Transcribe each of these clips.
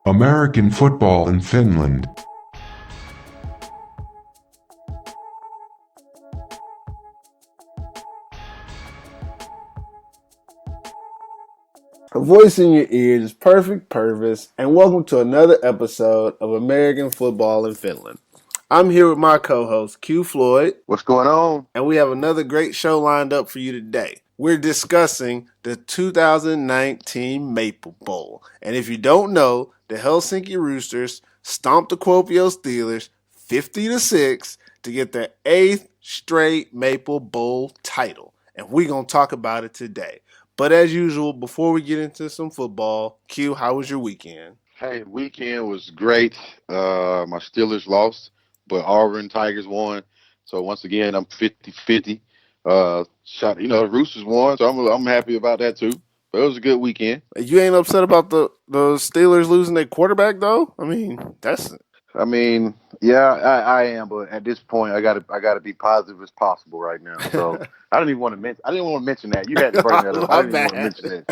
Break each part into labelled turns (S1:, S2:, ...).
S1: American football in Finland.
S2: A voice in your ears is perfect, Pervis, and welcome to another episode of American Football in Finland. I'm here with my co-host, Q Floyd.
S3: What's going on?
S2: And we have another great show lined up for you today. We're discussing the 2019 Maple Bowl. And if you don't know, the Helsinki Roosters stomped the Kuopio Steelers 50-6 to get their 8th straight Maple Bowl title. And we're going to talk about it today. But as usual, before we get into some football, Q, how was your weekend?
S3: Hey, weekend was great. My Steelers lost, but Auburn Tigers won. So once again, I'm 50-50. The Roosters won, so I'm happy about that too. But it was a good weekend.
S2: You ain't upset about the Steelers losing their quarterback, though? I mean, that's...
S3: I mean, yeah, I am, but at this point, I gotta be positive as possible right now. So I didn't want to mention that. You had to bring that up. I
S2: My
S3: didn't even want to
S2: bad.
S3: mention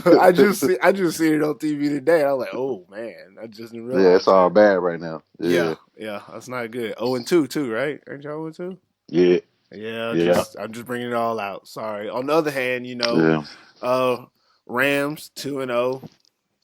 S3: that.
S2: I just seen it on TV today. I was like, oh man, I just didn't realize.
S3: Yeah, it's all bad right now.
S2: Yeah, that's not good. 0-2 too, right? Aren't y'all 0-2?
S3: Yeah.
S2: Yeah. I'm just bringing it all out. Sorry. On the other hand, Rams 2-0.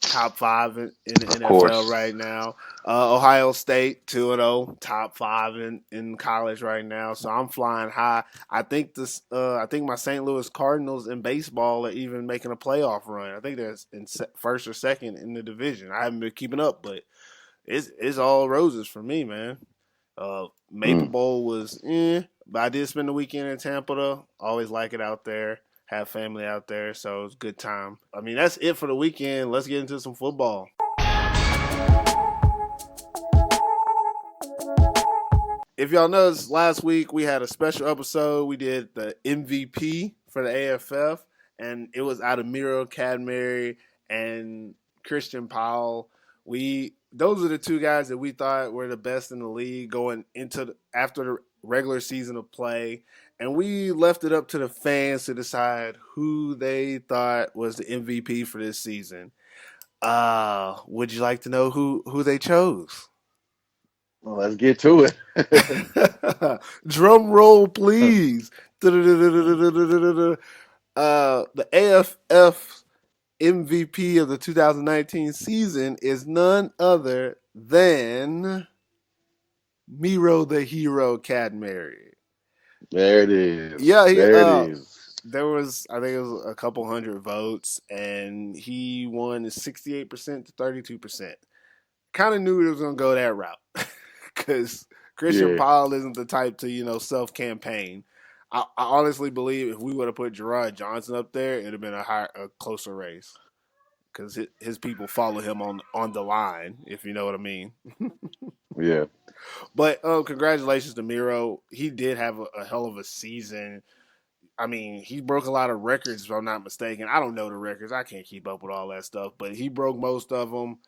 S2: Top 5 in the NFL right now. Ohio State 2-0, top 5 in college right now. So I'm flying high. I think my St. Louis Cardinals in baseball are even making a playoff run. I think they're in first or second in the division. I haven't been keeping up, but it's all roses for me, man. Maple Bowl was but I did spend the weekend in Tampa though. Always like it out there. Have family out there, so it's a good time. I mean, that's it for the weekend. Let's get into some football. If y'all noticed, last week we had a special episode. We did the MVP for the AFF, and it was out of Miro, Kadmiry, and Christian Powell. Those are the two guys that we thought were the best in the league going into after the regular season of play. And we left it up to the fans to decide who they thought was the MVP for this season. Would you like to know who they chose?
S3: Well, let's get to it.
S2: Drum roll, please. The AFF MVP of the 2019 season is none other than Miro the Hero Kadmiry.
S3: There it is.
S2: Yeah,
S3: there it is.
S2: There was, I think it was a couple hundred votes, and he won 68% to 32%. Kind of knew it was going to go that route because Christian Powell isn't the type to, self-campaign. I honestly believe if we would have put Gerard Johnson up there, it would have been a closer race because his people follow him on the line, if you know what I mean.
S3: Yeah.
S2: But congratulations to Miro. He did have a hell of a season. I mean, he broke a lot of records, if I'm not mistaken. I don't know the records. I can't keep up with all that stuff. But he broke most of them.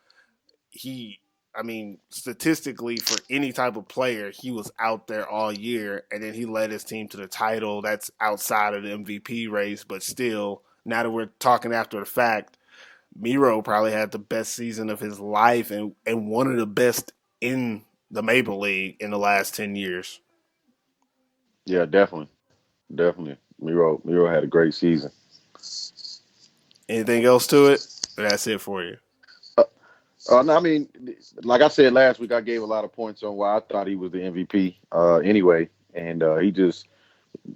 S2: Statistically, for any type of player, he was out there all year. And then he led his team to the title. That's outside of the MVP race. But still, now that we're talking after the fact, Miro probably had the best season of his life and one of the best in the Maple League in the last 10 years.
S3: Yeah, definitely. Miro had a great season.
S2: Anything else to it? That's it for you.
S3: No, I mean, like I said last week, I gave a lot of points on why I thought he was the MVP anyway. And he just,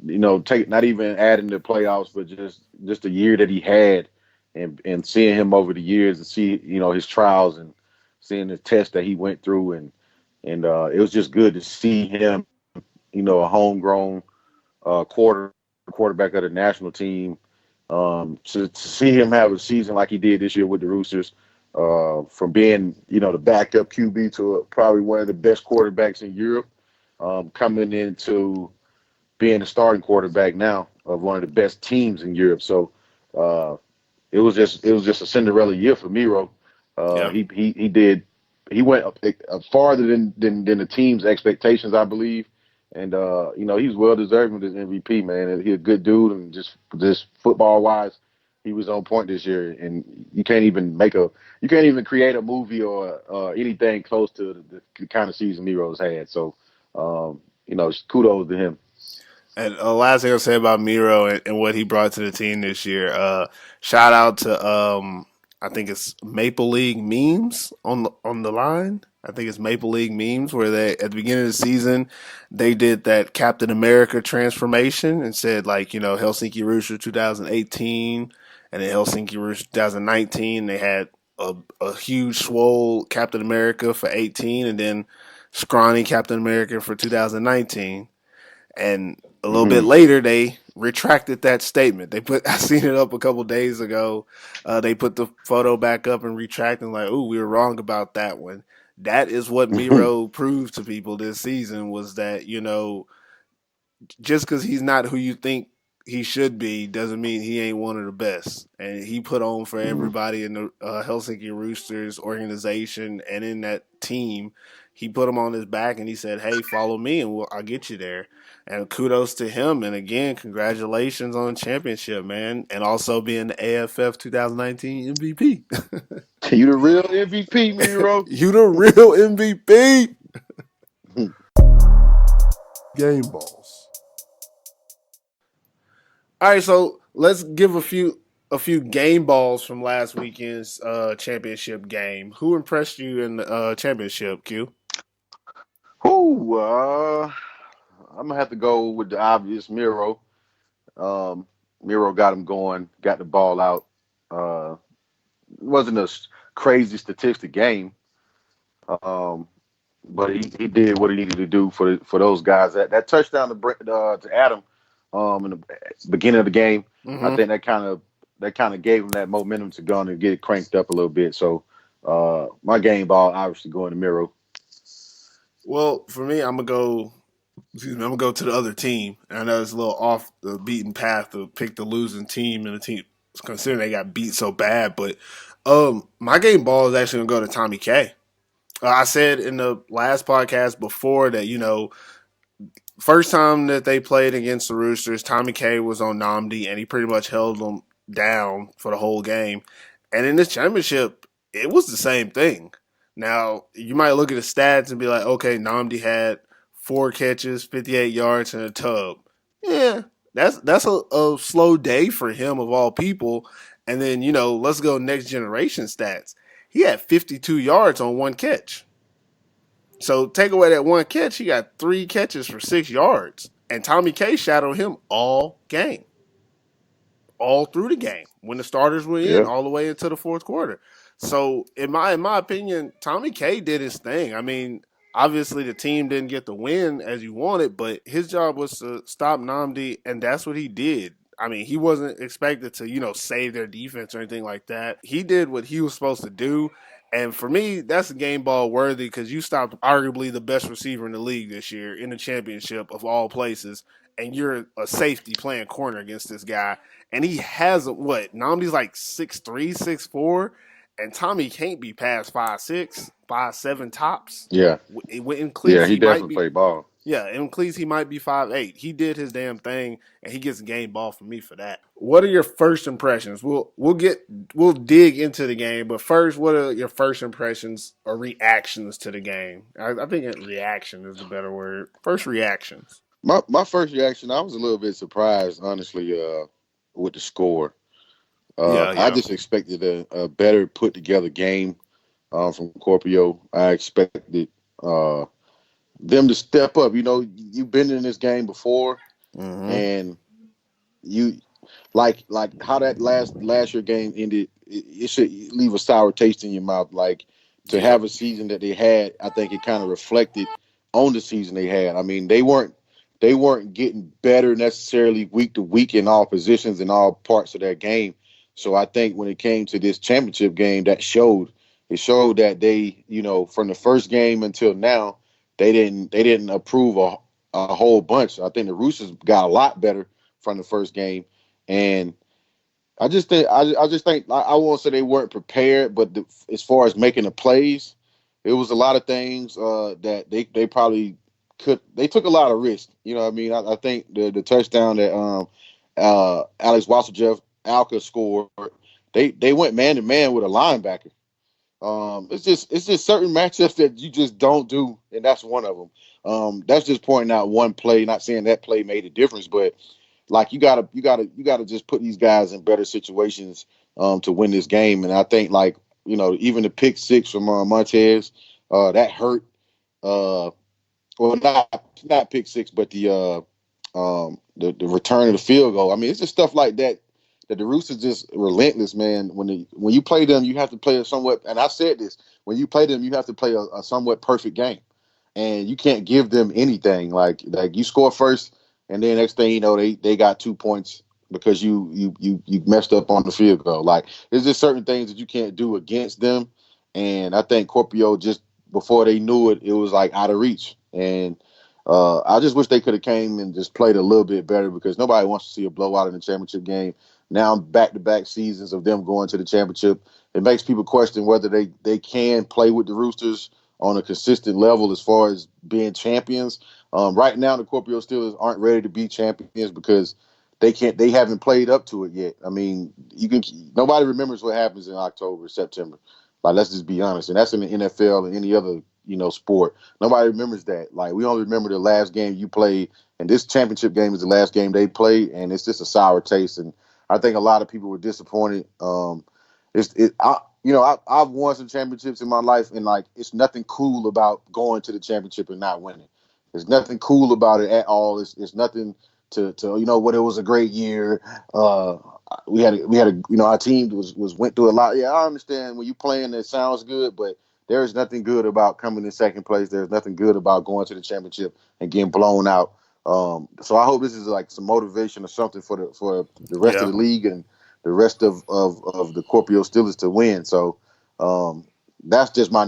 S3: not even adding the playoffs, but just the year that he had and seeing him over the years and see, his trials and seeing the tests that he went through. And it was just good to see him, a homegrown quarterback of the national team. To see him have a season like he did this year with the Roosters, from being, the backup QB to probably one of the best quarterbacks in Europe, coming into being the starting quarterback now of one of the best teams in Europe. So it was just a Cinderella year for Miro. He went farther than the team's expectations, I believe. And he's well deserving of this MVP, man. He's a good dude, and just football wise, He was on point this year, and you can't even create a movie or anything close to the kind of season Miro's had. So, kudos to him.
S2: And last thing I'll say about Miro and what he brought to the team this year. Shout out to I think it's Maple League memes on the line. I think it's Maple League memes where they at the beginning of the season they did that Captain America transformation and said like Helsinki Roosters 2018 and then Helsinki Roosters 2019. They had a huge swole Captain America for 18 and then scrawny Captain America for 2019. And a little bit later, they retracted that statement. I seen it up a couple days ago. They put the photo back up and retracted, like, "Ooh, we were wrong about that one." That is what Miro proved to people this season was that just because he's not who you think he should be doesn't mean he ain't one of the best. And he put on for everybody in the Helsinki Roosters organization and in that team. He put them on his back and he said, "Hey, follow me and I'll get you there." And kudos to him. And again, congratulations on the championship, man. And also being the AFF 2019 MVP.
S3: You the real MVP, Miro.
S2: You the real MVP. Game balls. All right, so let's give a few game balls from last weekend's championship game. Who impressed you in the championship, Q?
S3: Who? I'm gonna have to go with the obvious Miro. Miro got him going, got the ball out. It wasn't a crazy statistic game, but he did what he needed to do for those guys. That touchdown to Adam in the beginning of the game, I think that kind of gave him that momentum to go on and get it cranked up a little bit. So my game ball obviously going to Miro.
S2: Well, for me, I'm gonna go to the other team. I know it's a little off the beaten path to pick the losing team and the team considering they got beat so bad. But my game ball is actually gonna go to Tommy K. I said in the last podcast before that first time that they played against the Roosters, Tommy K was on Namdi and he pretty much held them down for the whole game. And in this championship, it was the same thing. Now, you might look at the stats and be like, okay, Namdi had 4 catches, 58 yards, and a tub. Yeah, that's a slow day for him of all people. And then, let's go next generation stats. He had 52 yards on 1 catch. So take away that 1 catch, he got 3 catches for 6 yards. And Tommy K shadowed him all game. All through the game. When the starters were in, all the way into the fourth quarter. So in my opinion, Tommy K did his thing. I mean, obviously the team didn't get the win as you wanted, but his job was to stop Namdi, and that's what he did. I mean, he wasn't expected to, save their defense or anything like that. He did what he was supposed to do. And for me, that's a game ball worthy because you stopped arguably the best receiver in the league this year in the championship of all places, and you're a safety playing corner against this guy. And he has Namdi's like 6'3", 6'4", and Tommy can't be past 5'6", 5'7" tops.
S3: Yeah.
S2: In cleats,
S3: yeah, he definitely played ball.
S2: Yeah, in cleats he might be 5'8". He did his damn thing, and he gets a game ball from me for that. What are your first impressions? We'll dig into the game, but first, what are your first impressions or reactions to the game? I think reaction is the better word. First reactions.
S3: My first reaction, I was a little bit surprised, honestly, with the score. I just expected a better put together game from Kuopio. I expected them to step up. You've been in this game before, and you like how that last year game ended. It should leave a sour taste in your mouth. Like to have a season that they had, I think it kind of reflected on the season they had. I mean, they weren't getting better necessarily week to week in all positions and all parts of that game. So I think when it came to this championship game, it showed that they, from the first game until now, they didn't approve a whole bunch. I think the Roosters got a lot better from the first game, and I just think I won't say they weren't prepared, but as far as making the plays, it was a lot of things that they probably could. They took a lot of risks. You know what I mean? I think the touchdown that Alex Wasserjeff Alka scored. They went man to man with a linebacker. It's just certain matchups that you just don't do, and that's one of them. That's just pointing out one play. Not saying that play made a difference, but like you gotta just put these guys in better situations to win this game. And I think like even the pick six from Montez that hurt. Well, not pick six, but the return of the field goal. I mean, it's just stuff like that the Roosters just relentless, man. When you play them, you have to play a somewhat. And I said this: when you play them, you have to play a somewhat perfect game, and you can't give them anything. Like you score first, and then next thing you know, they got 2 points because you messed up on the field goal. Like there's just certain things that you can't do against them, and I think Kuopio just before they knew it, it was like out of reach. And I just wish they could have came and just played a little bit better because nobody wants to see a blowout in the championship game. Now back-to-back seasons of them going to the championship, it makes people question whether they can play with the Roosters on a consistent level as far as being champions. Right now, the Kuopio Steelers aren't ready to be champions because they haven't played up to it yet. I mean, nobody remembers what happens in October, September. Like, let's just be honest, and that's in the NFL and any other sport. Nobody remembers that. Like, we only remember the last game you played, and this championship game is the last game they played, and it's just a sour taste. And I think a lot of people were disappointed. I've won some championships in my life, and like, it's nothing cool about going to the championship and not winning. There's nothing cool about it at all. It's nothing to what it was a great year. We had our team went through a lot. Yeah, I understand when you playing it sounds good, but there is nothing good about coming in second place. There's nothing good about going to the championship and getting blown out. So I hope this is like some motivation or something for the rest of the league and the rest of the Kuopio Steelers to win. So that's just my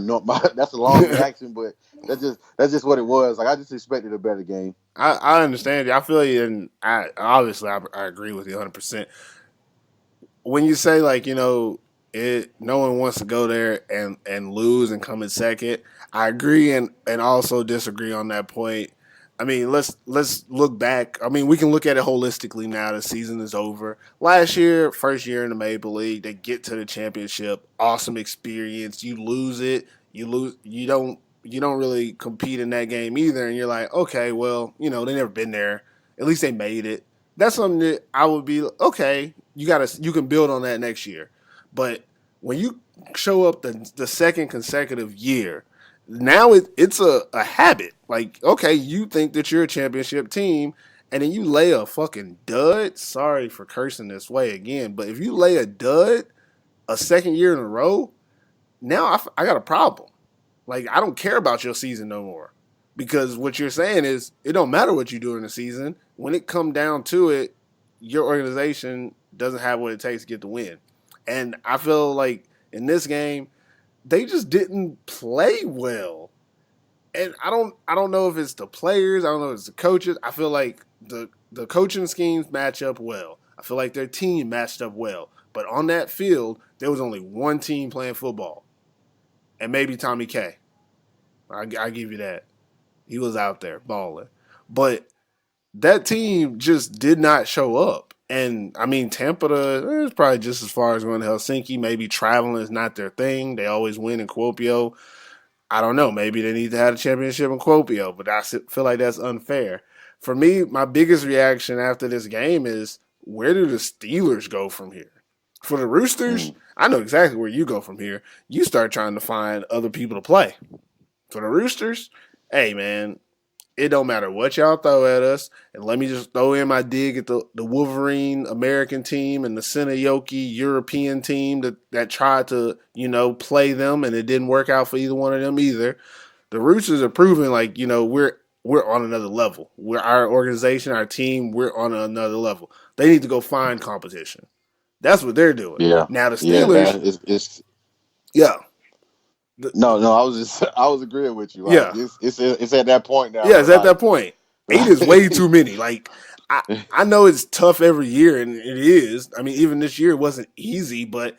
S3: that's a long reaction, but that's just what it was. Like I just expected a better game.
S2: I understand you. I feel you, and I agree with you 100%. When you say like no one wants to go there and lose and come in second, I agree and also disagree on that point. I mean, let's look back. I mean, we can look at it holistically now. The season is over. Last year, first year in the Maple League, they get to the championship. Awesome experience. You lose it. You lose. You don't really compete in that game either. And you're like, okay, well, they never been there. At least they made it. That's something that I would be okay. You can build on that next year. But when you show up the second consecutive year, now it's a habit. Like, okay, you think that you're a championship team, and then you lay a fucking dud. Sorry for cursing this way again, but if you lay a dud a second year in a row, now I got a problem. Like, I don't care about your season no more. Because what you're saying is it don't matter what you do in the season. When it come down to it, your organization doesn't have what it takes to get the win. And I feel like in this game, they just didn't play well. And I don't know if it's the players, I don't know if it's the coaches. I feel like the coaching schemes match up well. I feel like their team matched up well. But on that field, there was only one team playing football. And maybe Tommy K. I give you that. He was out there balling. But that team just did not show up. And, I mean, Tampere is probably just as far as going to Helsinki. Maybe traveling is not their thing. They always win in Kuopio. I don't know. Maybe they need to have a championship in Kuopio, but I feel like that's unfair. For me, my biggest reaction after this game is, where do the Steelers go from here? For the Roosters, I know exactly where you go from here. You start trying to find other people to play. For the Roosters, hey, man, it don't matter what y'all throw at us. And let me just throw in my dig at the Wolverine American team and the Sinayoki European team that tried to, play them, and it didn't work out for either one of them either. The Roosters are proving like, we're on another level. We're our organization, our team, we're on another level. They need to go find competition. That's what they're doing.
S3: Yeah.
S2: Now the Steelers,
S3: man, it's
S2: yeah.
S3: No, I was agreeing with you. Like,
S2: Yeah.
S3: It's at that point now.
S2: Yeah, it's at that point. 8 is way too many. Like, I know it's tough every year, and it is. I mean, even this year it wasn't easy, but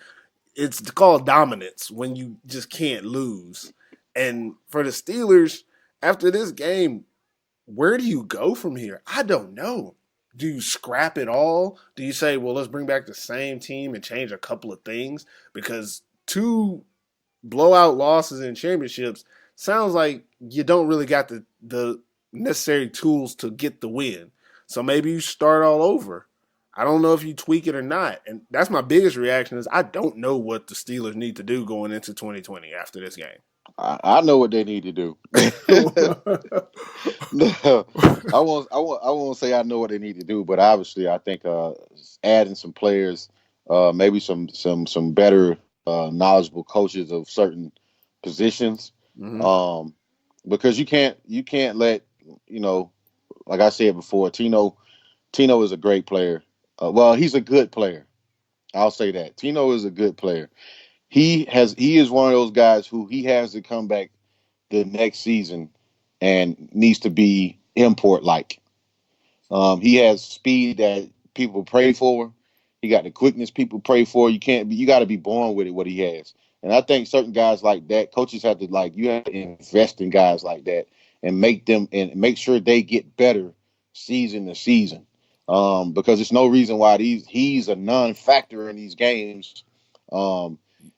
S2: it's called dominance when you just can't lose. And for the Steelers, after this game, where do you go from here? I don't know. do you scrap it all? Do you say, well, let's bring back the same team and change a couple of things? Because 2 blowout losses in championships sounds like you don't really got the necessary tools to get the win. So maybe you start all over. I don't know if you tweak it or not. And that's my biggest reaction is I don't know what the Steelers need to do going into 2020 after this game.
S3: I know what they need to do. No, I won't say I know what they need to do, but obviously I think adding some players, maybe some better knowledgeable coaches of certain positions, because you can't let like I said before, Tino is a great player. Well, he's a good player. I'll say that Tino is a good player. He is one of those guys who he has to come back the next season and needs to be import like. He has speed that people pray for. He got the quickness people pray for. You got to be born with it, what he has. And I think certain guys like that, coaches have to you have to invest in guys like that and make sure they get better season to season. Because there's no reason why he's a non-factor in these games.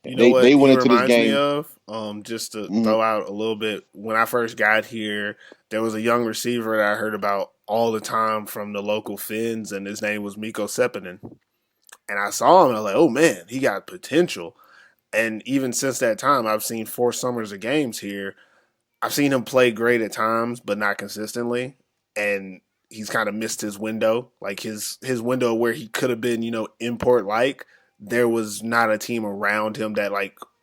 S2: You know what
S3: they
S2: he
S3: went into this
S2: reminds me
S3: game.
S2: of? Just to throw out a little bit, when I first got here, there was a young receiver that I heard about all the time from the local Finns, and his name was Mikko Seppänen. And I saw him, and I was like, oh man, he got potential. And even since that time, I've seen 4 summers of games here. I've seen him play great at times, but not consistently. And he's kind of missed his window, like his window where he could have been, import like. There was not a team around him that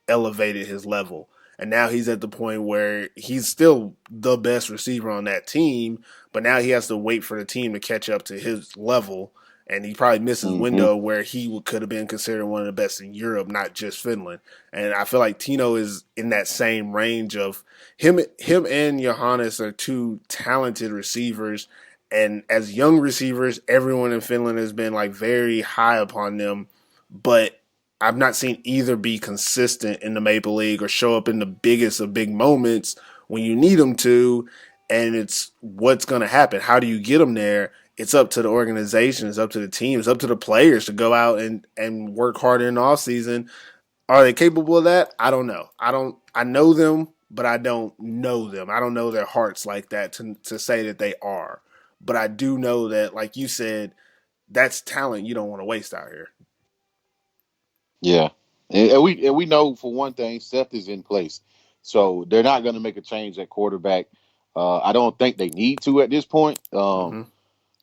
S2: elevated his level. And now he's at the point where he's still the best receiver on that team, but now he has to wait for the team to catch up to his level. And he probably missed his window where he could have been considered one of the best in Europe, not just Finland. And I feel like Tino is in that same range of him and Johannes are 2 talented receivers. And as young receivers, everyone in Finland has been very high upon them. But I've not seen either be consistent in the Maple League or show up in the biggest of big moments when you need them to. And it's what's going to happen. How do you get them there? It's up to the organization. It's up to the team. It's up to the players to go out and work harder in the offseason. Are they capable of that? I don't know. I know them, but I don't know them. I don't know their hearts like that to say that they are. But I do know that, like you said, that's talent you don't want to waste out here.
S3: Yeah, and we know for one thing, Seth is in place, so they're not going to make a change at quarterback. I don't think they need to at this point,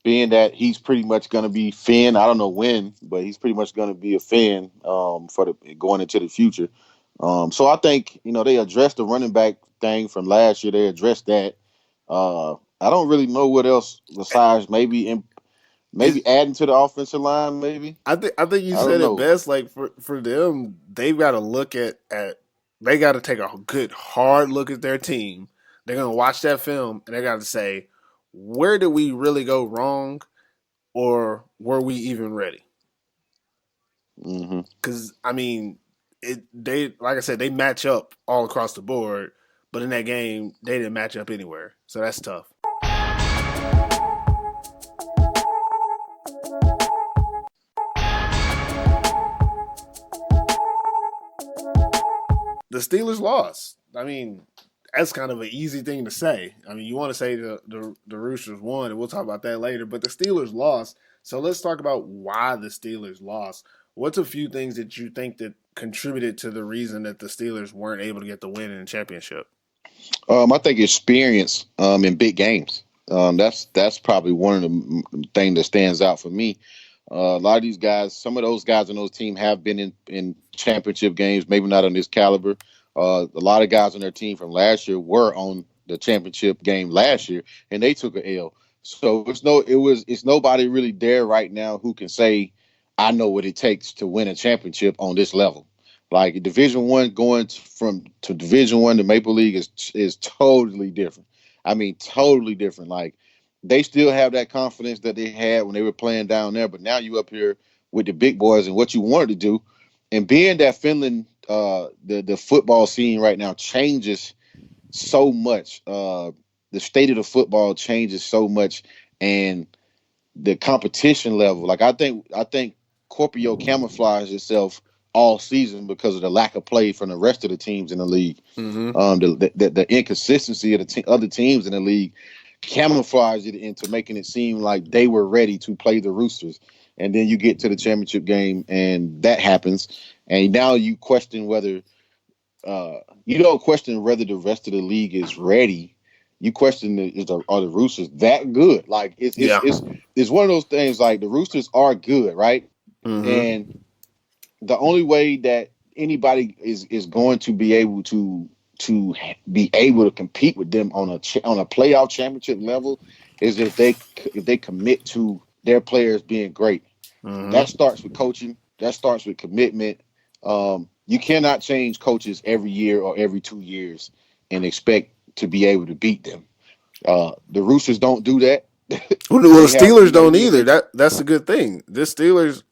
S3: being that he's pretty much going to be Finn. I don't know when, but he's pretty much going to be a Finn for going into the future. So I think they addressed the running back thing from last year. They addressed that. I don't really know what else besides maybe adding to the offensive line. Maybe
S2: I think you said it best. Like for them, they've got to look at they got to take a good hard look at their team. They're gonna watch that film and they got to say, where did we really go wrong, or were we even ready? Because I mean, they like I said, they match up all across the board, but in that game, they didn't match up anywhere. So that's tough. The Steelers lost. I mean, that's kind of an easy thing to say. I mean, you want to say the Roosters won, and we'll talk about that later, but the Steelers lost. So let's talk about why the Steelers lost. What's a few things that you think that contributed to the reason that the Steelers weren't able to get the win in the championship?
S3: I think experience in big games. That's probably one of the things that stands out for me. A lot of these guys, some of those guys on those team have been in championship games, maybe not on this caliber. A lot of guys on their team from last year were on the championship game last year, and they took an L. So it's nobody really there right now who can say, I know what it takes to win a championship on this level. Like Division I going to Division I to Maple League is totally different. I mean, totally different. Like they still have that confidence that they had when they were playing down there, but now you up here with the big boys and what you wanted to do, and being that Finland, the football scene right now changes so much. The state of the football changes so much, and the competition level. Like I think Kuopio camouflaged itself all season because of the lack of play from the rest of the teams in the league.
S2: Mm-hmm.
S3: The inconsistency of the other teams in the league camouflaged it into making it seem like they were ready to play the Roosters. And then you get to the championship game, and that happens. And now you question whether you don't question whether the rest of the league is ready. You question are the Roosters that good? Like it's one of those things. Like the Roosters are good, right?
S2: Mm-hmm.
S3: And the only way that anybody is going to be able to be able to compete with them on a playoff championship level is if they commit to their players being great.
S2: Mm-hmm.
S3: That starts with coaching. That starts with commitment. You cannot change coaches every year or every 2 years and expect to be able to beat them. The Roosters don't do that.
S2: Well, the Steelers don't either. That's a good thing. The Steelers,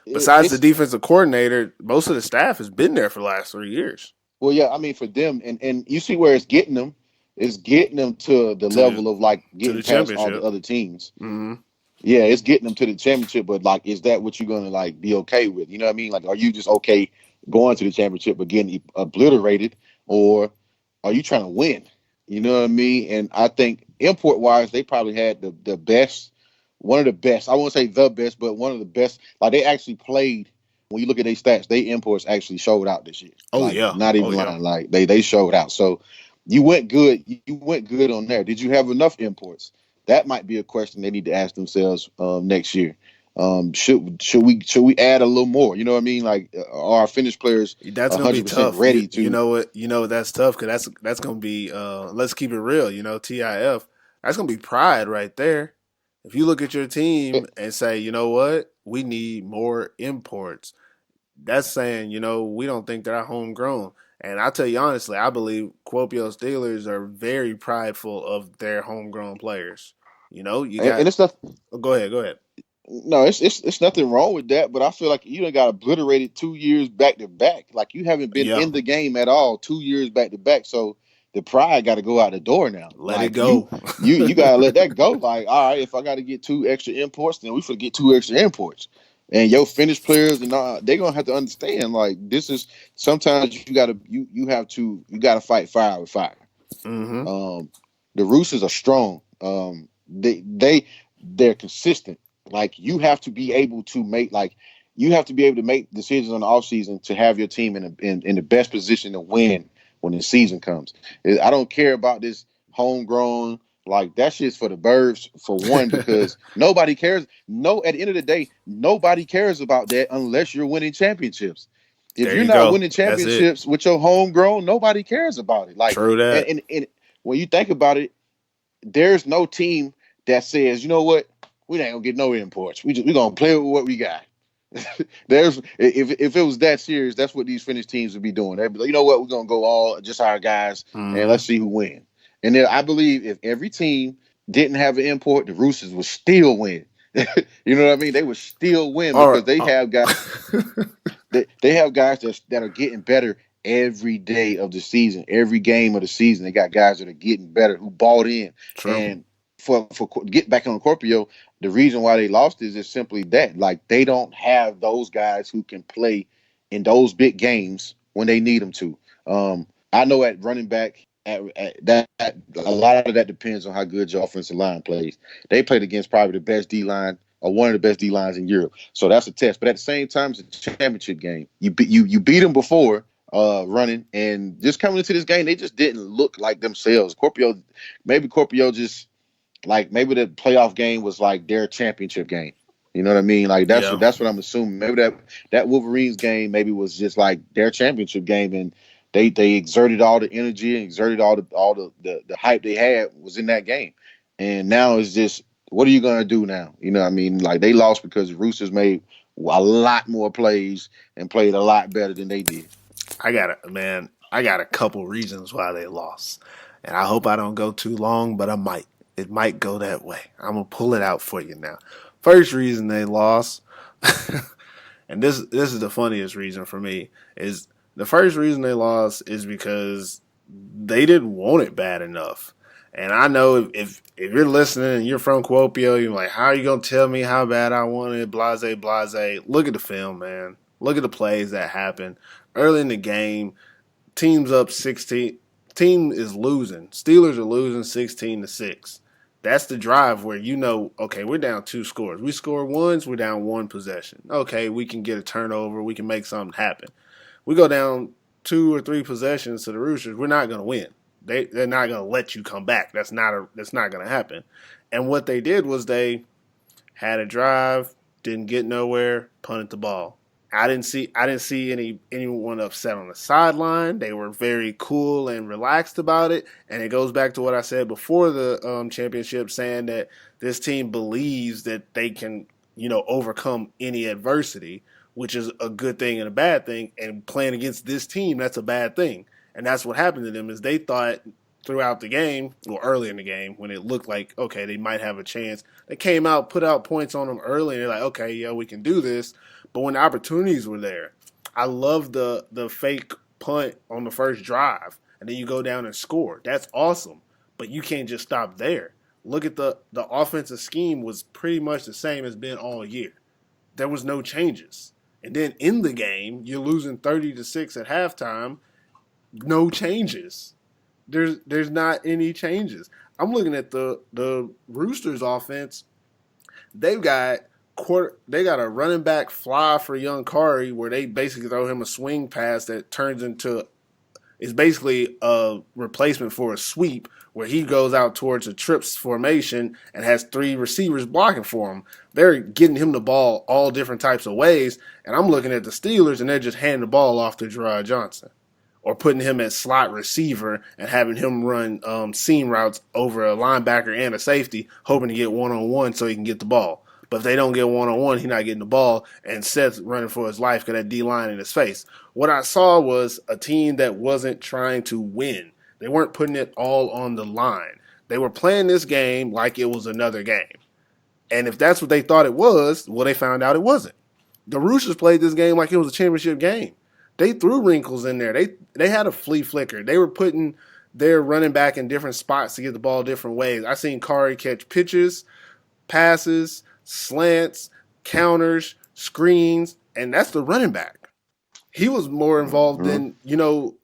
S2: besides the defensive coordinator, most of the staff has been there for the last 3 years.
S3: Well, yeah, I mean for them, and you see where it's getting them. It's getting them to the level of like getting past all the other teams.
S2: Mm-hmm.
S3: Yeah, it's getting them to the championship, but like, is that what you're gonna like be okay with? You know what I mean? Like, are you just okay going to the championship but getting obliterated, or are you trying to win? You know what I mean? And I think import wise, they probably had the best, one of the best. I won't say the best, but one of the best. Like they actually played. When you look at their stats, they imports actually showed out this year.
S2: Oh
S3: like,
S2: yeah,
S3: not even lying. Yeah. Like they showed out. So you went good. You went good on there. Did you have enough imports? That might be a question they need to ask themselves next year. Should we add a little more? You know what I mean? Like, are our finished players
S2: that's gonna be tough.
S3: ready to?
S2: You know what? You know that's tough because that's gonna be. Let's keep it real. You know, TIF. That's gonna be pride right there. If you look at your team and say, you know what, we need more imports. That's saying, you know, we don't think they're homegrown. And I'll tell you honestly, I believe Kuopio Steelers are very prideful of their homegrown players. You know, you got.
S3: And it's not.
S2: Oh, go ahead.
S3: No, it's nothing wrong with that, but I feel like you done got obliterated 2 years back to back. Like you haven't been in the game at all 2 years back to back. So the pride got to go out the door now.
S2: Let it go.
S3: You gotta let that go. Like, all right, if I got to get 2 extra imports, then we forget 2 extra imports. And your finished players and they're gonna have to understand. Like this is sometimes you gotta fight fire with fire.
S2: Mm-hmm.
S3: The Roosters are strong. They're consistent. Like you have to be able to make decisions on the offseason to have your team in the best position to win when the season comes. I don't care about this homegrown. Like that shit's for the birds, for one, because nobody cares. No, at the end of the day, nobody cares about that unless you're winning championships. If you're not winning championships with your homegrown, nobody cares about it. Like,
S2: true that.
S3: And when you think about it, there's no team that says, you know what, we ain't gonna get no imports. We gonna play with what we got. If it was that serious, that's what these Finnish teams would be doing. They'd be like, you know what, we're gonna go all just our guys and let's see who wins. And then I believe if every team didn't have an import, the Roosters would still win. You know what I mean? They would still win because they have guys. They have guys that are getting better every day of the season, every game of the season. They got guys that are getting better who bought in.
S2: True.
S3: And for get back on Kuopio, the reason why they lost is simply that. Like they don't have those guys who can play in those big games when they need them to. I know at running back. That a lot of that depends on how good your offensive line plays. They played against probably the best D line or one of the best D lines in Europe, so that's a test. But at the same time, it's a championship game. You beat them before running, and just coming into this game, they just didn't look like themselves. Kuopio just like maybe the playoff game was like their championship game. You know what I mean? Like that's what I'm assuming. Maybe that Wolverines game maybe was just like their championship game, and they exerted all the energy and exerted all the hype they had was in that game. And now it's just, what are you going to do now? You know what I mean? Like they lost because the Roosters made a lot more plays and played a lot better than they did.
S2: I got a couple reasons why they lost. And I hope I don't go too long, but I might. It might go that way. I'm going to pull it out for you now. First reason they lost, and this is the funniest reason for me, is the first reason they lost is because they didn't want it bad enough. And I know if you're listening and you're from Kuopio, you're like, how are you gonna tell me how bad I want it? Blase, blase. Look at the film, man. Look at the plays that happen early in the game. Team's up 16. Team is losing. Steelers are losing 16-6. That's the drive where you know, okay, we're down 2 scores. We score once, we're down 1 possession. Okay, we can get a turnover. We can make something happen. We go down 2 or 3 possessions to the Roosters. We're not going to win. They're not going to let you come back. That's not going to happen. And what they did was they had a drive, didn't get nowhere, punted the ball. I didn't see anyone upset on the sideline. They were very cool and relaxed about it. And it goes back to what I said before the championship, saying that this team believes that they can, overcome any adversity, which is a good thing and a bad thing. And playing against this team, that's a bad thing. And that's what happened to them is they thought throughout the game, or early in the game, when it looked like, okay, they might have a chance. They came out, put out points on them early, and they're like, okay, yeah, we can do this. But when the opportunities were there, I love the fake punt on the first drive, and then you go down and score. That's awesome. But you can't just stop there. Look at the offensive scheme was pretty much the same as been all year. There was no changes. And then in the game, you're losing 30-6 at halftime, no changes. There's not any changes. I'm looking at the Roosters offense. They've got a running back fly for young Kari where they basically throw him a swing pass that turns into is basically a replacement for a sweep where he goes out towards a trips formation and has 3 receivers blocking for him. They're getting him the ball all different types of ways, and I'm looking at the Steelers and they're just handing the ball off to Gerard Johnson or putting him at slot receiver and having him run seam routes over a linebacker and a safety, hoping to get one-on-one so he can get the ball. But if they don't get one-on-one, he's not getting the ball, and Seth's running for his life because that D-line in his face. What I saw was a team that wasn't trying to win. They weren't putting it all on the line. They were playing this game like it was another game. And if that's what they thought it was, well, they found out it wasn't. The Roosters played this game like it was a championship game. They threw wrinkles in there. They had a flea flicker. They were putting their running back in different spots to get the ball different ways. I seen Kari catch pitches, passes, slants, counters, screens, and that's the running back. He was more involved than,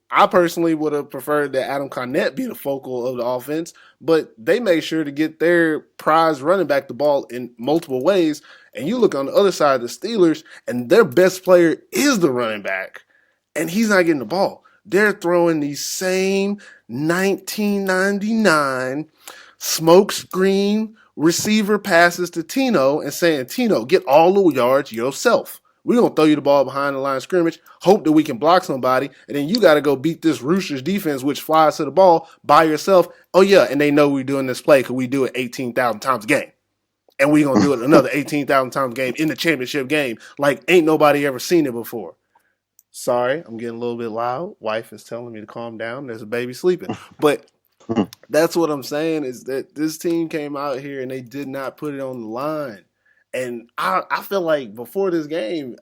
S2: I personally would have preferred that Adam Cornette be the focal of the offense, but they made sure to get their prize running back the ball in multiple ways. And you look on the other side of the Steelers, and their best player is the running back, and he's not getting the ball. They're throwing these same 1999 smoke screen receiver passes to Tino and saying, Tino, get all the yards yourself. We're going to throw you the ball behind the line of scrimmage, hope that we can block somebody, and then you got to go beat this Roosters defense, which flies to the ball by yourself. Oh, yeah, and they know we're doing this play because we do it 18,000 times a game. And we're going to do it another 18,000 times a game in the championship game like ain't nobody ever seen it before. Sorry, I'm getting a little bit loud. Wife is telling me to calm down. There's a baby sleeping. But that's what I'm saying is that this team came out here and they did not put it on the line. And I feel like before this game,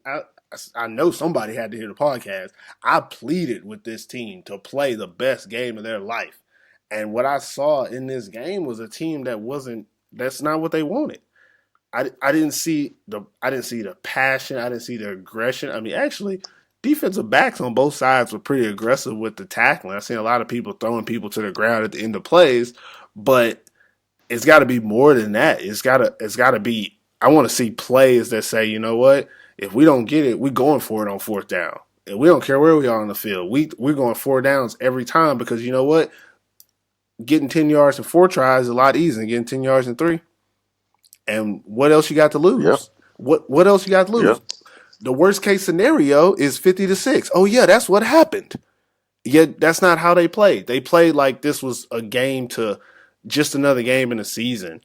S2: I know somebody had to hear the podcast. I pleaded with this team to play the best game of their life. And what I saw in this game was a team that's not what they wanted. I didn't see the passion. I didn't see the aggression. I mean, actually, defensive backs on both sides were pretty aggressive with the tackling. I've seen a lot of people throwing people to the ground at the end of plays, but it's got to be more than that. It's got to be. I want to see plays that say, you know what? If we don't get it, we're going for it on 4th down. And we don't care where we are on the field. We're going 4 downs every time because you know what? Getting 10 yards in 4 tries is a lot easier than getting 10 yards in 3. And what else you got to lose?
S3: Yep.
S2: What else you got to lose?
S3: Yep.
S2: The worst case scenario is 50-6. Oh yeah, that's what happened. Yet that's not how they played. They played like this was a game to just another game in the season.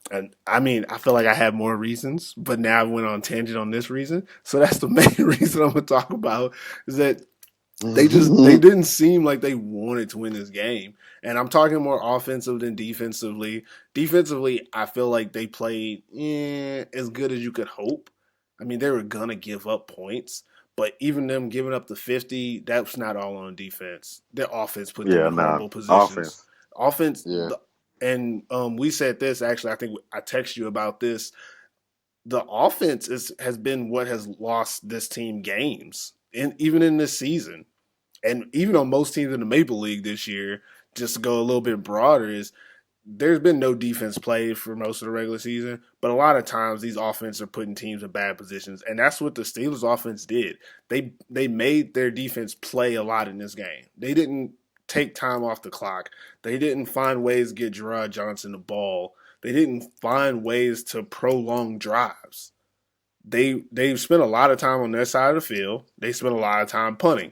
S2: And I mean, I feel like I have more reasons, but now I went on a tangent on this reason. So that's the main reason I'm gonna talk about is that they didn't seem like they wanted to win this game. And I'm talking more offensive than defensively. Defensively, I feel like they played as good as you could hope. I mean, they were going to give up points, but even them giving up the 50, that's not all on defense. Their offense put them in horrible positions. Offense,
S3: yeah.
S2: And we said this, actually, I think I texted you about this. The offense has been what has lost this team games, and even in this season. And even on most teams in the Maple League this year, just to go a little bit broader, is there's been no defense played for most of the regular season, but a lot of times these offenses are putting teams in bad positions, and that's what the Steelers offense did. They made their defense play a lot in this game. They didn't take time off the clock. They didn't find ways to get Gerard Johnson the ball. They didn't find ways to prolong drives. They've spent a lot of time on their side of the field. They spent a lot of time punting,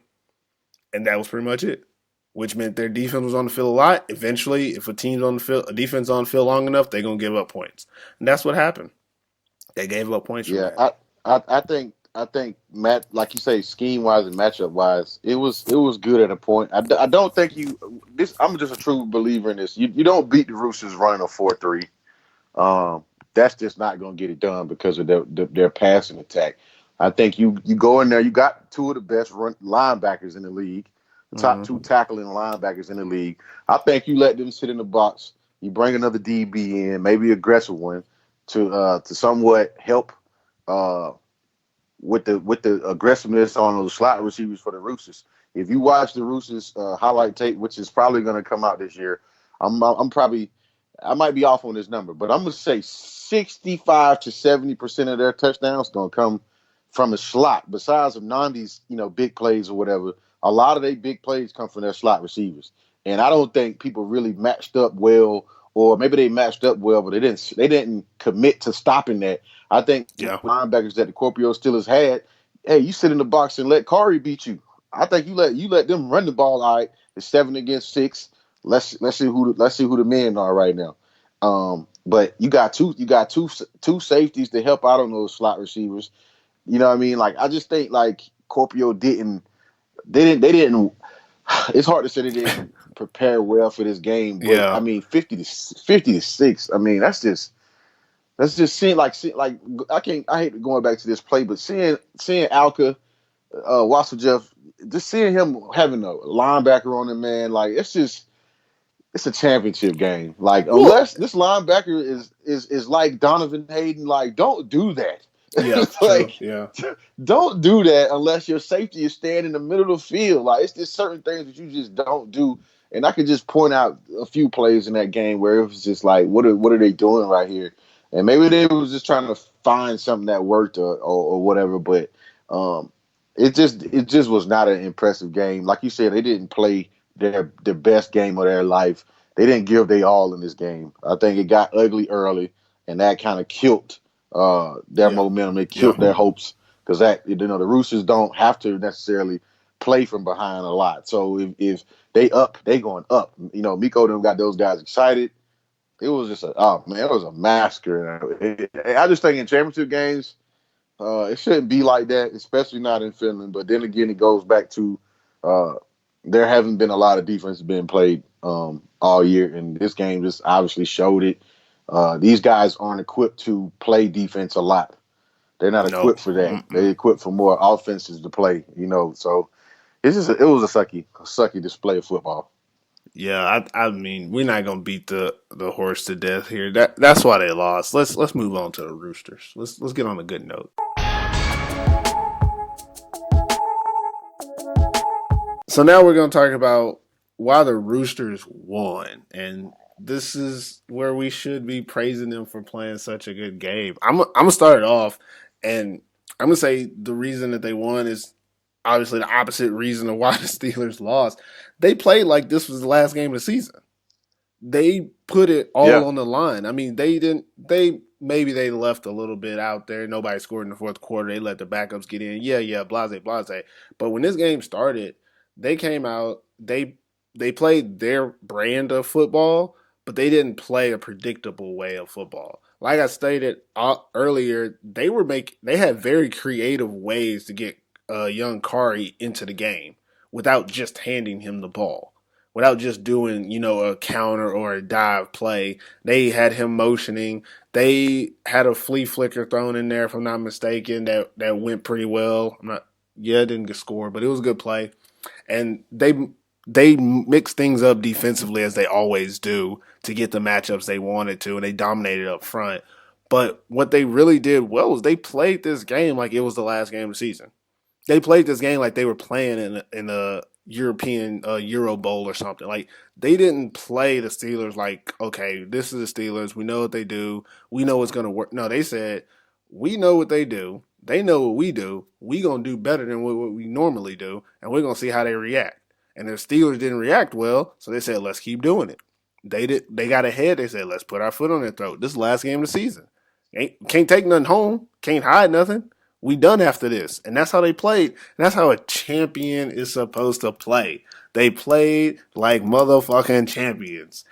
S2: and that was pretty much it. Which meant their defense was on the field a lot. Eventually, if a team's on the field, a defense on the field long enough, they're gonna give up points, and that's what happened. They gave up points.
S3: Yeah, I think Matt, like you say, scheme wise and matchup wise, it was good at a point. I don't think this. I'm just a true believer in this. You don't beat the Roosters running a 4-3. That's just not going to get it done because of their passing attack. I think you go in there. You got two of the best linebackers in the league, the top two tackling linebackers in the league. I think you let them sit in the box. You bring another DB in, maybe aggressive one, to somewhat help with the aggressiveness on those slot receivers for the Roosters. If you watch the Roosters highlight tape, which is probably going to come out this year, I might be off on this number, but I'm going to say 65 to 70% of their touchdowns going to come from the slot. Besides of Nandi's, big plays or whatever, a lot of their big plays come from their slot receivers. And I don't think people really matched up well, or maybe they matched up well, but they didn't commit to stopping that. I think the linebackers that the Kuopio Steelers had, hey, you sit in the box and let Kari beat you. I think you let them run the ball. All right, it's 7 against 6. Let's see who the men are right now. But you got two safeties to help out on those slot receivers. You know what I mean? Like, I just think like Kuopio didn't. It's hard to say they didn't prepare well for this game. But I mean, 50 to 6. I mean, that's just seeing like I hate going back to this play, but seeing Alka, Wasseljeff, just seeing him having a linebacker on him, man, like it's a championship game. Like, unless this linebacker is like Donovan Hayden, like, don't do that.
S2: Yeah,
S3: like,
S2: yeah.
S3: Don't do that unless your safety is staying in the middle of the field. Like, it's just certain things that you just don't do. And I could just point out a few plays in that game where it was just like, what are they doing right here? And maybe they was just trying to find something that worked or whatever. But it just was not an impressive game. Like you said, they didn't play their best game of their life. They didn't give their all in this game. I think it got ugly early, and that kind of killed their momentum. It killed their hopes, because the Roosters don't have to necessarily play from behind a lot. So if they going up. Miko them got those guys excited. It was just it was a massacre. I just think in championship games, it shouldn't be like that, especially not in Finland. But then again, it goes back to there haven't been a lot of defense being played all year, and this game just obviously showed it. These guys aren't equipped to play defense a lot. They're not equipped for that. They're equipped for more offenses to play. So it was a sucky display of football.
S2: Yeah, I mean, we're not gonna beat the horse to death here. That's why they lost. Let's move on to the Roosters. Let's get on a good note. So now we're gonna talk about why the Roosters won, and this is where we should be praising them for playing such a good game. I'm gonna start it off, and I'm gonna say the reason that they won is obviously the opposite reason of why the Steelers lost. They played like this was the last game of the season. They put it all on the line. I mean, maybe they left a little bit out there. Nobody scored in the fourth quarter. They let the backups get in. Yeah, blase. But when this game started, they came out, they played their brand of football, but they didn't play a predictable way of football. Like I stated earlier, they had very creative ways to get young Kari into the game without just handing him the ball, without just doing, a counter or a dive play. They had him motioning. They had a flea flicker thrown in there, if I'm not mistaken, that went pretty well. It didn't get scored, but it was a good play. And they they mixed things up defensively as they always do to get the matchups they wanted to, and they dominated up front. But what they really did well was they played this game like it was the last game of the season. They played this game like they were playing in a European Euro Bowl or something. Like they didn't play the Steelers like, okay, this is the Steelers. We know what they do. We know what's going to work. No, they said we know what they do. They know what we do. We gonna do better than what we normally do, and we're gonna see how they react. And the Steelers didn't react well, so they said, let's keep doing it. They got ahead. They said, let's put our foot on their throat. This is the last game of the season. Can't take nothing home. Can't hide nothing. We done after this. And that's how they played. And that's how a champion is supposed to play. They played like motherfucking champions.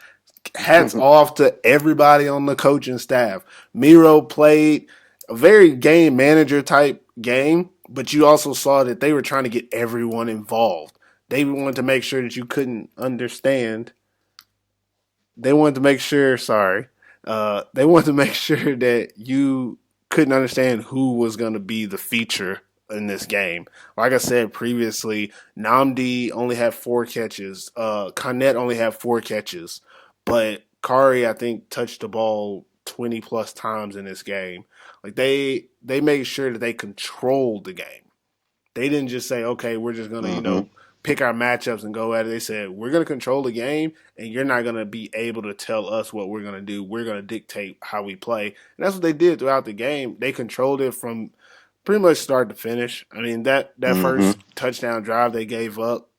S2: Hats off to everybody on the coaching staff. Miro played a very game manager type game, but you also saw that they were trying to get everyone involved. They wanted to make sure that you couldn't understand. They wanted to make sure, they wanted to make sure that you couldn't understand who was going to be the feature in this game. Like I said previously, Namdi only had 4 catches. Konnett only had 4 catches. But Kari, I think, touched the ball 20 plus times in this game. Like they made sure that they controlled the game. They didn't just say, okay, we're just going to, pick our matchups and go at it. They said, we're going to control the game, and you're not going to be able to tell us what we're going to do. We're going to dictate how we play. And that's what they did throughout the game. They controlled it from pretty much start to finish. I mean, that first touchdown drive they gave up,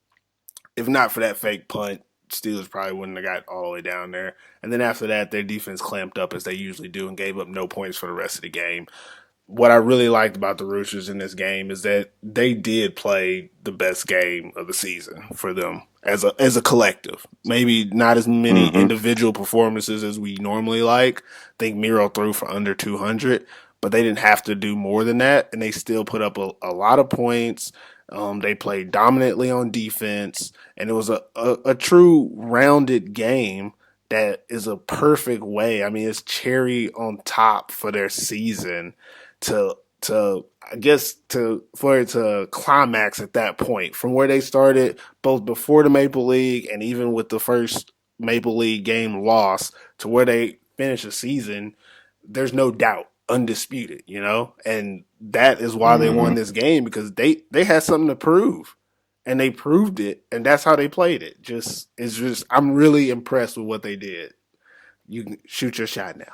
S2: if not for that fake punt, Steelers probably wouldn't have got all the way down there. And then after that, their defense clamped up as they usually do and gave up no points for the rest of the game. What I really liked about the Roosters in this game is that they did play the best game of the season for them as a collective. Maybe not as many individual performances as we normally like. I think Miro threw for under 200, but they didn't have to do more than that, and they still put up a lot of points. They played dominantly on defense, and it was a true rounded game that is a perfect way. I mean, it's cherry on top for their season for it to climax at that point from where they started both before the Maple League and even with the first Maple League game loss to where they finished the season. There's no doubt, undisputed, and that is why they won this game, because they had something to prove, and they proved it, and that's how they played it. I'm really impressed with what they did. You can shoot your shot now.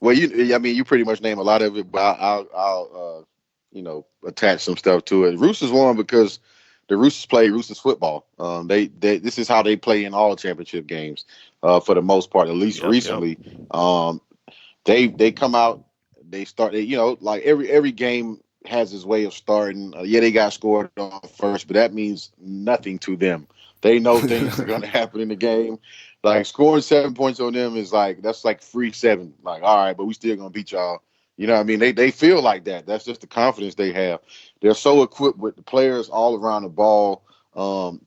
S3: Well, you pretty much name a lot of it, but I'll attach some stuff to it. Roosters won because the Roosters play Roosters football. This is how they play in all championship games, for the most part, at least recently. Yep. They come out, they start. Like every game has its way of starting. They got scored on first, but that means nothing to them. They know things are going to happen in the game. Like scoring 7 points on them is that's like free 7. Like, all right, but we still gonna beat y'all. You know what I mean? They feel like that. That's just the confidence they have. They're so equipped with the players all around the ball.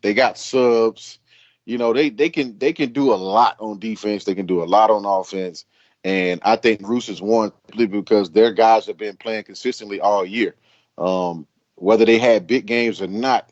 S3: They got subs. They can do a lot on defense. They can do a lot on offense. And I think Roosters won because their guys have been playing consistently all year. Whether they had big games or not,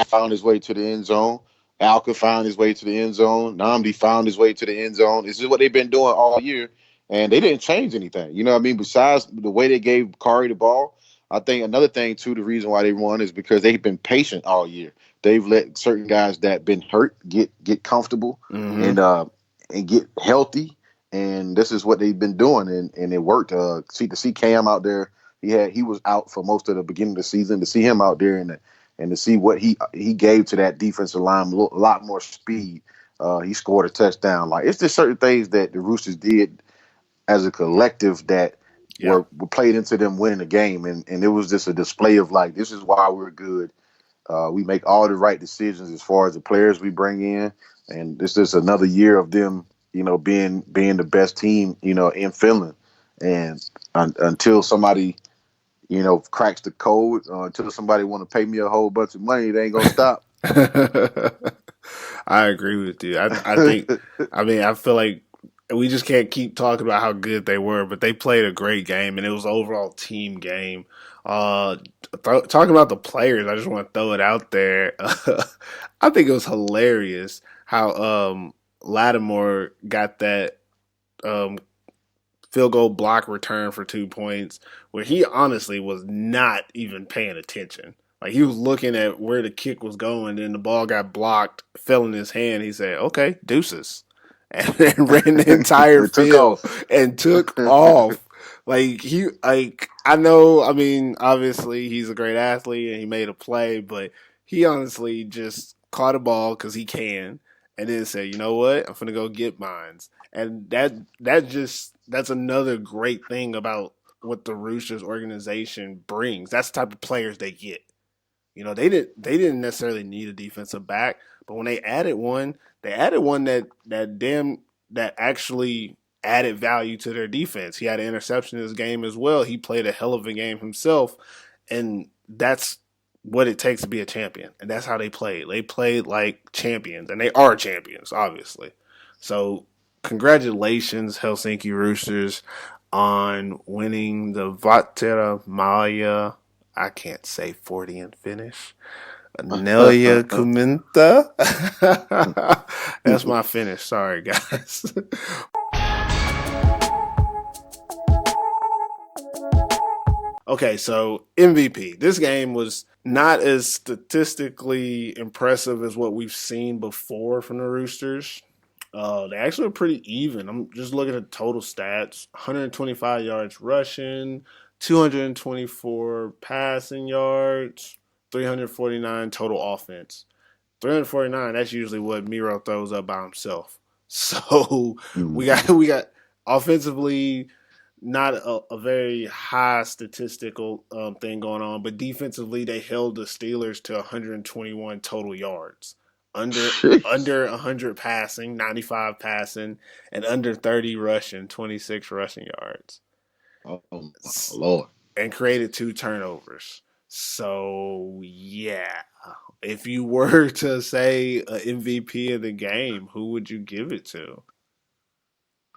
S3: found his way to the end zone. Alka found his way to the end zone. Namdi found his way to the end zone. This is what they've been doing all year, and they didn't change anything. You know what I mean? Besides the way they gave Kari the ball, I think another thing, too, the reason why they won is because they've been patient all year. They've let certain guys that been hurt get comfortable and get healthy, and this is what they've been doing, and it worked. To see Cam out there, he was out for most of the beginning of the season. To see him out there and to see what he gave to that defensive line, a lot more speed. He scored a touchdown. Like, it's just certain things that the Roosters did as a collective that were played into them winning the game. And it was just a display of, like, this is why we're good. We make all the right decisions as far as the players we bring in. And this is another year of them, being the best team, in Finland. And until somebody cracks the code, until somebody want to pay me a whole bunch of money, they ain't gonna stop.
S2: I agree with you. I feel like we just can't keep talking about how good they were, but they played a great game, and it was an overall team game. Talking about the players, I just want to throw it out there. I think it was hilarious how Lattimore got that um, field goal block return for 2 points, where he honestly was not even paying attention. Like he was looking at where the kick was going, and the ball got blocked, fell in his hand. He said, "Okay, deuces," and then ran the entire
S3: It took
S2: field
S3: off.
S2: and took off. I know. I mean, obviously he's a great athlete and he made a play, but he honestly just caught a ball because he can, and then said, "You know what? I'm gonna go get mines." And that's another great thing about what the Roosters organization brings. That's the type of players they get. You know, they didn't necessarily need a defensive back, but when they added one that actually added value to their defense. He had an interception in his game as well. He played a hell of a game himself, and that's what it takes to be a champion. And that's how they played. They played like champions, and they are champions, obviously. So, congratulations, Helsinki Roosters, on winning the Vatera Maya. I can't say 40 and finish. Anelia Kuminta. That's my finish. Sorry, guys. Okay, so MVP. This game was not as statistically impressive as what we've seen before from the Roosters. They actually were pretty even. I'm just looking at total stats: 125 yards rushing, 224 passing yards, 349 total offense. 349. That's usually what Miro throws up by himself. So we got offensively not a very high statistical thing going on, but defensively they held the Steelers to 121 total yards, under 100 passing, 95 passing, and under 30 rushing, 26 rushing yards,
S3: Oh my Lord.
S2: and created 2 turnovers. So yeah, if you were to say a MVP of the game, who would you give it to?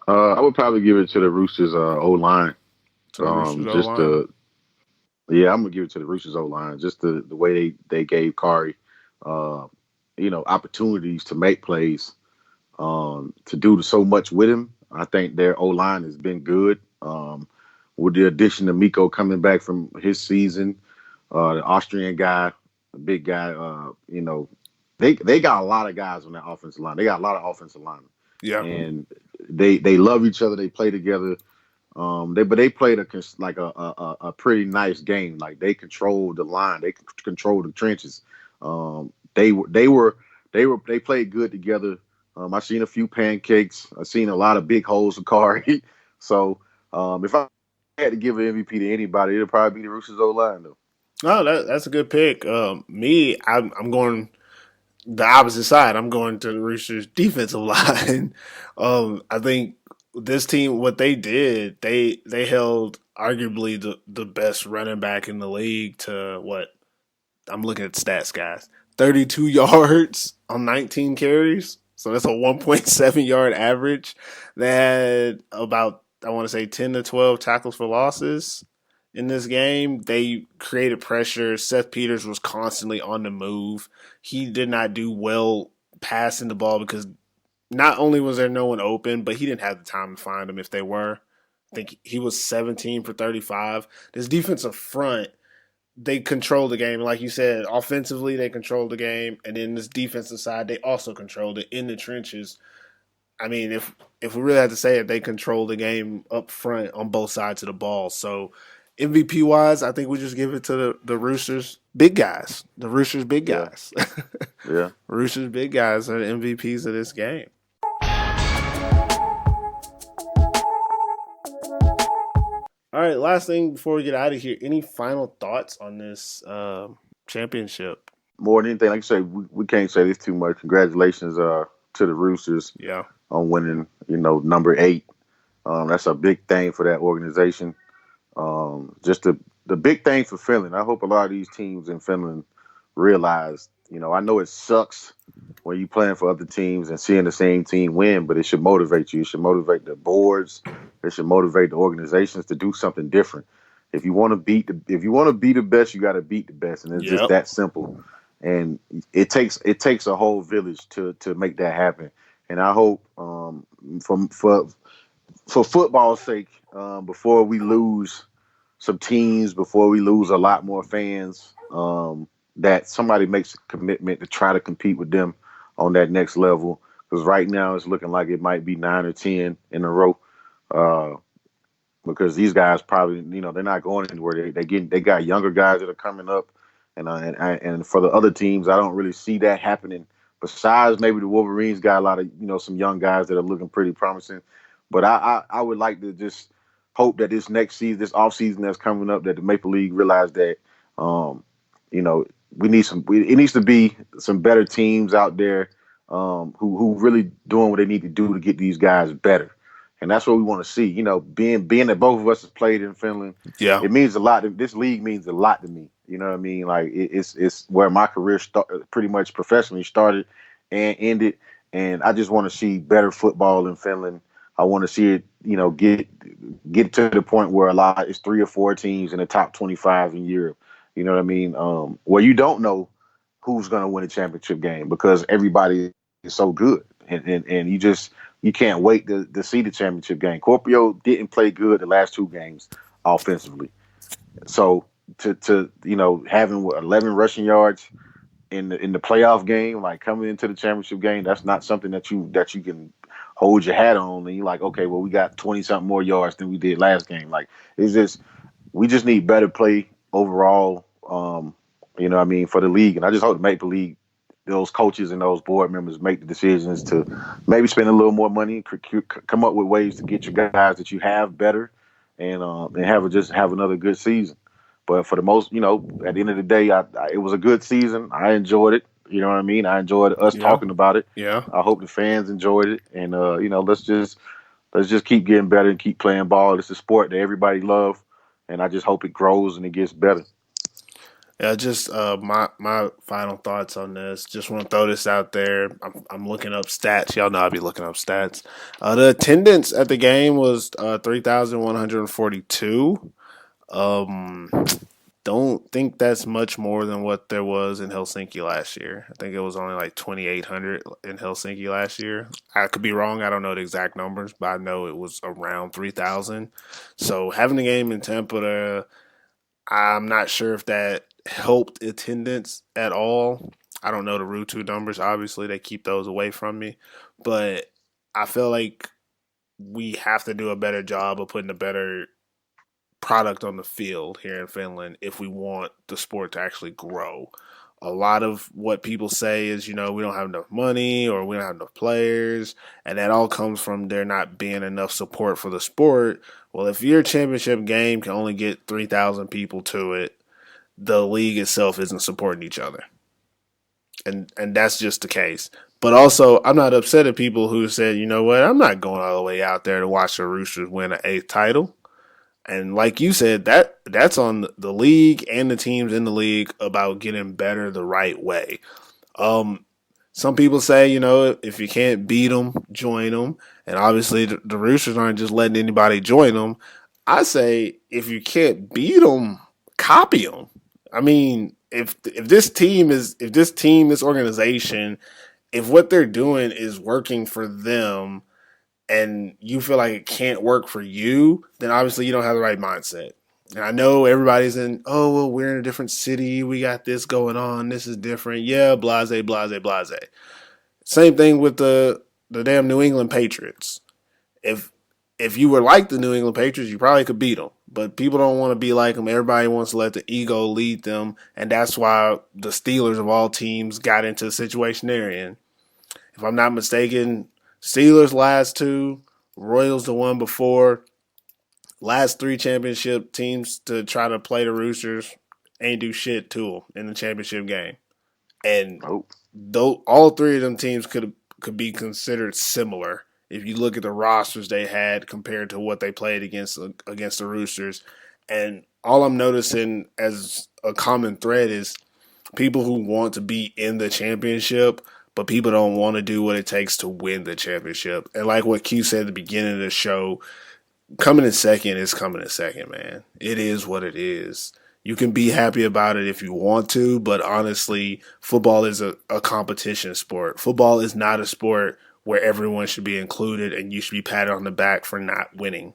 S3: I would probably give it to the Roosters O line.
S2: To the Roosters O
S3: Just
S2: line?
S3: yeah, I'm gonna give it to the Roosters O line. Just the way they gave Kari, uh, opportunities to make plays, to do so much with him. I think their O line has been good. With the addition of Miko coming back from his season, the Austrian guy, the big guy, they got a lot of guys on that offensive line. They got a lot of offensive linemen,
S2: Yeah.
S3: and they love each other. They play together. They played a pretty nice game. Like they controlled the line, they controlled the trenches. They played good together. I seen a few pancakes. I seen a lot of big holes of Kari. So if I had to give an MVP to anybody, it'd probably be the Roosters O line though.
S2: No, that's a good pick. I'm going the opposite side. I'm going to the Roosters defensive line. I think this team, what they did, they held arguably the best running back in the league to what I'm looking at stats, guys. 32 yards on 19 carries. So that's a 1.7 yard average. They had about, I want to say, 10 to 12 tackles for losses in this game. They created pressure. Seth Peters was constantly on the move. He did not do well passing the ball because not only was there no one open, but he didn't have the time to find them if they were. I think he was 17 for 35. This defensive front, they control the game. Like you said, offensively, they control the game. And then this defensive side, they also controlled it in the trenches. I mean, if we really had to say it, they control the game up front on both sides of the ball. So MVP wise, I think we just give it to the Roosters big guys. The Roosters big
S3: Yeah,
S2: guys.
S3: yeah.
S2: Roosters big guys are the MVPs of this game. All right, last thing before we get out of here, any final thoughts on this championship?
S3: More than anything, like I say, we can't say this too much. Congratulations to the Roosters
S2: Yeah.
S3: on winning, number 8. That's a big thing for that organization. Just the big thing for Finland. I hope a lot of these teams in Finland realize, I know it sucks when you playing for other teams and seeing the same team win, but it should motivate you. It should motivate the boards. It should motivate the organizations to do something different. If you want to be the best, you got to beat the best, and it's just
S2: Yep.
S3: that simple. And it takes a whole village to make that happen. And I hope for football's sake, before we lose some teams, before we lose a lot more fans, that somebody makes a commitment to try to compete with them on that next level. Because right now it's looking like it might be 9 or 10 in a row. Uh, because these guys probably, they're not going anywhere. They got younger guys that are coming up, and for the other teams, I don't really see that happening. Besides, maybe the Wolverines got a lot of some young guys that are looking pretty promising. But I would like to just hope that this next season, this off season that's coming up, that the Maple League realize that we need it needs to be some better teams out there who really doing what they need to do to get these guys better. And that's what we want to see. Being that both of us has played in Finland,
S2: Yeah.
S3: it means a lot. This league means a lot to me. You know what I mean? Like it's where my career pretty much professionally started and ended. And I just want to see better football in Finland. I want to see it, get to the point where it's 3 or 4 teams in the top 25 in Europe. You know what I mean? Where you don't know who's going to win a championship game because everybody is so good, and you can't wait to see the championship game. Kuopio didn't play good the last 2 games offensively, so to having 11 rushing yards in the playoff game, like coming into the championship game, that's not something that you can hold your hat on and you're like, okay, well, we got 20 something more yards than we did last game. Like we just need better play overall. What I mean, for the league, and I just hope the Maple League, those coaches and those board members make the decisions to maybe spend a little more money, come up with ways to get your guys that you have better, and have another good season. But for the most, at the end of the day, it was a good season. I enjoyed it. You know what I mean? I enjoyed us
S2: Yeah.
S3: talking about it.
S2: Yeah.
S3: I hope the fans enjoyed it, and let's just keep getting better and keep playing ball. It's a sport that everybody loves, and I just hope it grows and it gets better.
S2: Yeah, just my final thoughts on this. Just want to throw this out there. I'm looking up stats. Y'all know I'll be looking up stats. The attendance at the game was 3,142. Um, don't think that's much more than what there was in Helsinki last year. I think it was only like 2,800 in Helsinki last year. I could be wrong. I don't know the exact numbers, but I know it was around 3,000. So having the game in Tampere, I'm not sure if that helped attendance at all. I don't know the Ruutu numbers. Obviously, they keep those away from me, but I feel like we have to do a better job of putting a better product on the field here in Finland if we want the sport to actually grow. A lot of what people say is, we don't have enough money or we don't have enough players, and that all comes from there not being enough support for the sport. Well, if your championship game can only get 3,000 people to it, the league itself isn't supporting each other. And that's just the case. But also, I'm not upset at people who said, you know what, I'm not going all the way out there to watch the Roosters win an 8th title. And like you said, that's on the league and the teams in the league about getting better the right way. Some people say, if you can't beat them, join them. And obviously, the Roosters aren't just letting anybody join them. I say, if you can't beat them, copy them. I mean, if this organization, if what they're doing is working for them, and you feel like it can't work for you, then obviously you don't have the right mindset. And I know everybody's oh, well, we're in a different city. We got this going on. This is different. Yeah, blase, blase, blase. Same thing with the damn New England Patriots. If you were like the New England Patriots, you probably could beat them. But people don't want to be like them. Everybody wants to let the ego lead them. And that's why the Steelers of all teams got into the situation they're in. If I'm not mistaken, Steelers last 2, Royals the one before. Last 3 championship teams to try to play the Roosters ain't do shit to them in the championship game. And though all 3 of them teams could be considered similar if you look at the rosters they had compared to what they played against the Roosters. And all I'm noticing as a common thread is people who want to be in the championship, but people don't want to do what it takes to win the championship. And like what Q said at the beginning of the show, coming in second is coming in second, man. It is what it is. You can be happy about it if you want to, but honestly, football is a competition sport. Football is not a sport where everyone should be included and you should be patted on the back for not winning.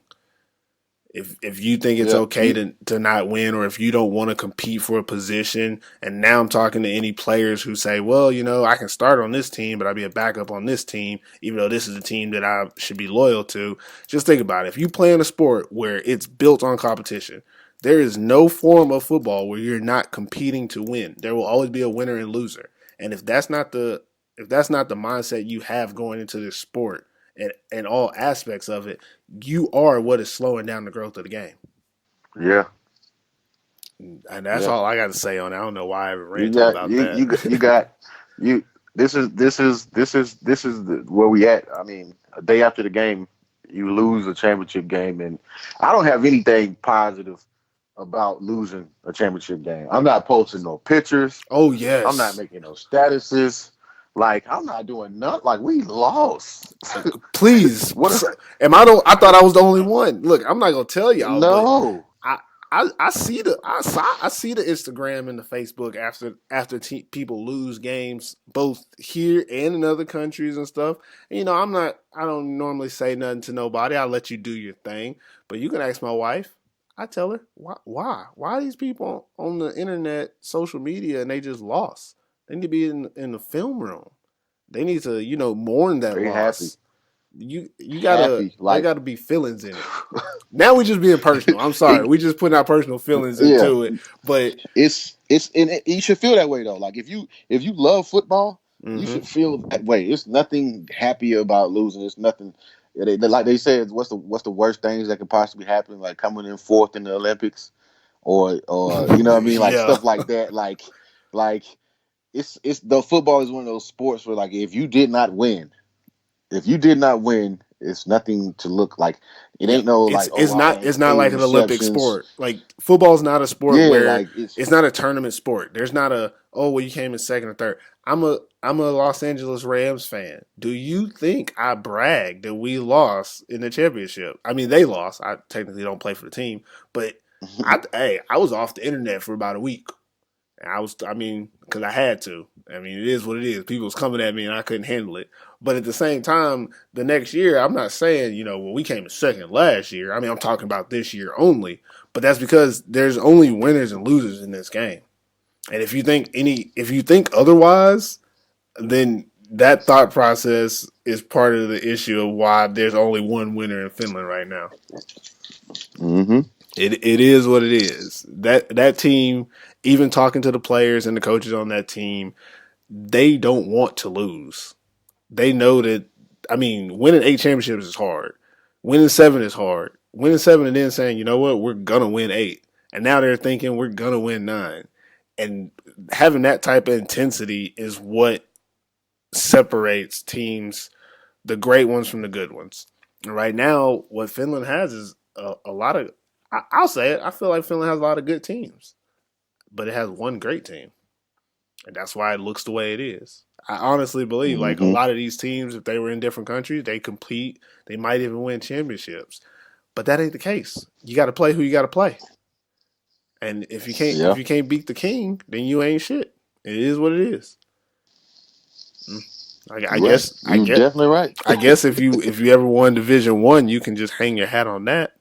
S2: If you think it's okay to not win, or if you don't want to compete for a position, and now I'm talking to any players who say, well, I can start on this team, but I'll be a backup on this team, even though this is a team that I should be loyal to. Just think about it. If you play in a sport where it's built on competition, there is no form of football where you're not competing to win. There will always be a winner and loser. And if that's not the mindset you have going into this sport, and all aspects of it, you are what is slowing down the growth of the game.
S3: Yeah.
S2: And that's all I got to say on it. I don't know why I haven't ranted about
S3: that. This is where we at. I mean, a day after the game, you lose a championship game, and I don't have anything positive about losing a championship game. I'm not posting no pictures.
S2: Oh yes.
S3: I'm not making no statuses. Like, I'm not doing nothing. Like, we lost.
S2: Please. I thought I was the only one. Look, I'm not gonna tell y'all.
S3: No.
S2: I see the Instagram and the Facebook after people lose games both here and in other countries and stuff. And, I don't normally say nothing to nobody. I let you do your thing. But you can ask my wife. I tell her why are these people on the internet, social media, and they just lost. They need to be in the film room. They need to, mourn that loss.
S3: Happy.
S2: You gotta be feelings in it. Now we just being personal. I'm sorry, we just putting our personal feelings into it. But
S4: you should feel that way though. Like if you love football, you should feel that way. It's nothing happy about losing. It's nothing. Like they said, what's the worst things that could possibly happen? Like coming in fourth in the Olympics, or you know what I mean, like stuff like that. Like it's the football is one of those sports where like if you did not win, it's nothing to look like. It ain't no like
S2: it's not like an Olympic sport. Like football is not a sport where like it's not a tournament sport. There's not you came in second or third. I'm a Los Angeles Rams fan. Do you think I brag that we lost in the championship? I mean, they lost. I technically don't play for the team, but I was off the internet for about a week. Because I had to. I mean, it is what it is. People was coming at me and I couldn't handle it. But at the same time, the next year, I'm not saying, we came in second last year. I mean, I'm talking about this year only. But that's because there's only winners and losers in this game. And if you think otherwise, then that thought process is part of the issue of why there's only one winner in Finland right now.
S3: Mm-hmm.
S2: It is what it is. That team, even talking to the players and the coaches on that team, they don't want to lose. They know that, winning 8 championships is hard. Winning 7 is hard. Winning 7 and then saying, you know what, we're going to win 8. And now they're thinking we're going to win 9. And having that type of intensity is what separates teams, the great ones from the good ones. And right now, what Finland has is a lot of, I'll say it, I feel like Finland has a lot of good teams. But it has one great team. And that's why it looks the way it is. I honestly believe, like, a lot of these teams, if they were in different countries, they compete. They might even win championships. But that ain't the case. You got to play who you got to play. And if you can't beat the king, then you ain't shit. It is what it is. I guess
S4: definitely right.
S2: I guess if you ever won Division 1, you can just hang your hat on that.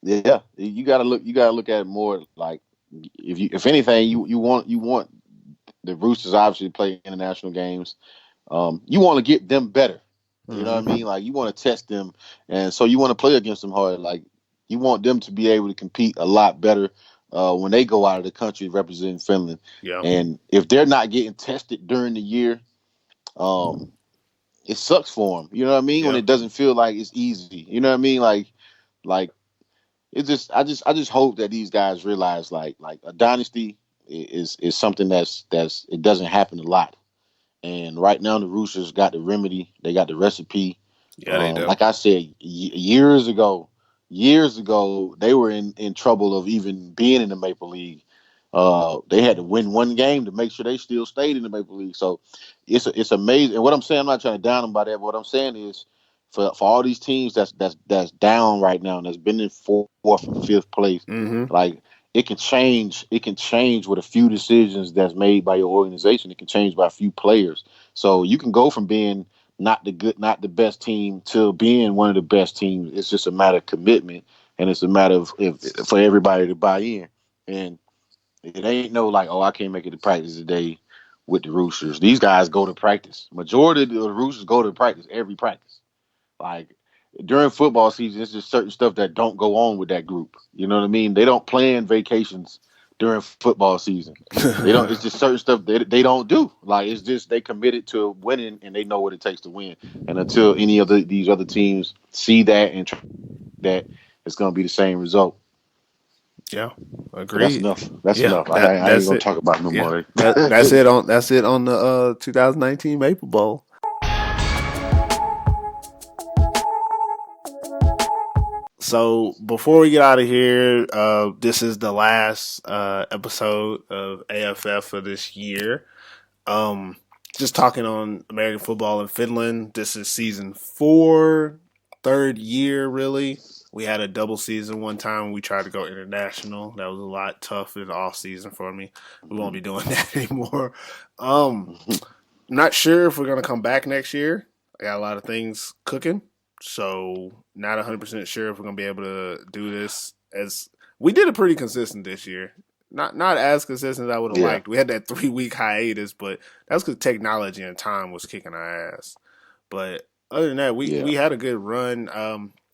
S4: Yeah, you gotta look at it more like if anything, you want the Roosters obviously play international games. You want to get them better. You know what I mean? Like you want to test them, and so you want to play against them hard. Like you want them to be able to compete a lot better when they go out of the country representing Finland.
S2: Yeah.
S4: And if they're not getting tested during the year, it sucks for them. You know what I mean? Yeah. When it doesn't feel like it's easy. You know what I mean? Like it's just I just hope that these guys realize like a dynasty is something that's it doesn't happen a lot. And right now the Roosters got the remedy. They got the recipe.
S2: Yeah, they do.
S4: Like I said, years ago, they were in trouble of even being in the Maple League. They had to win one game to make sure they still stayed in the Maple League. So it's amazing. And what I'm saying, I'm not trying to down them by that. But what I'm saying is, for all these teams that's down right now and that's been in fourth or fifth place, like it can change. It can change with a few decisions that's made by your organization. It can change by a few players. So you can go from being not the best team to being one of the best teams. It's just a matter of commitment, and it's a matter of for everybody to buy in. And it ain't no like, oh, I can't make it to practice today with the Roosters. These guys go to practice. Majority of the Roosters go to practice every practice. Like during football season, it's just certain stuff that don't go on with that group. You know what I mean? They don't plan vacations during football season. They don't. It's just certain stuff they don't do. Like it's just they committed to winning and they know what it takes to win. And until any of these other teams see that and try that, it's going to be the same result.
S2: Yeah, agreed.
S4: That's enough. That's enough. I ain't gonna talk about no more.
S2: That's it on the 2019 Maple Bowl. So before we get out of here, this is the last episode of AFF for this year. Just talking on American football in Finland. This is season 4, third year really. We had a double season one time. We tried to go international. That was a lot tough in the off season for me. We won't be doing that anymore. Not sure if we're gonna come back next year. I got a lot of things cooking, so not 100% sure if we're gonna be able to do this. As we did it pretty consistent this year. Not as consistent as I would have liked. We had that 3-week hiatus, but that's because technology and time was kicking our ass. But other than that, we had a good run.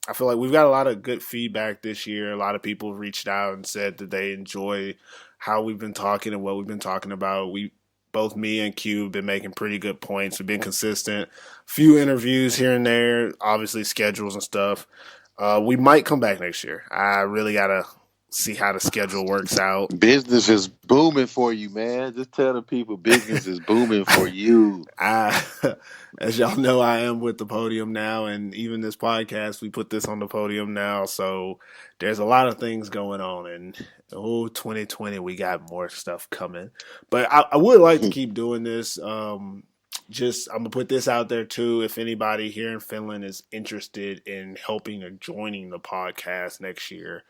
S2: I feel like we've got a lot of good feedback this year. A lot of people reached out and said that they enjoy how we've been talking and what we've been talking about. Both me and Q have been making pretty good points. We've been consistent. Few interviews here and there, obviously schedules and stuff. We might come back next year. I really got to see how the schedule works out.
S4: Business is booming for you, man. Just tell the people business is booming for you.
S2: As y'all know, I am with the Podium now, and even this podcast, we put this on the Podium now. So there's a lot of things going on, and 2020, we got more stuff coming. But I would like to keep doing this. I'm gonna put this out there too. If anybody here in Finland is interested in helping or joining the podcast next year,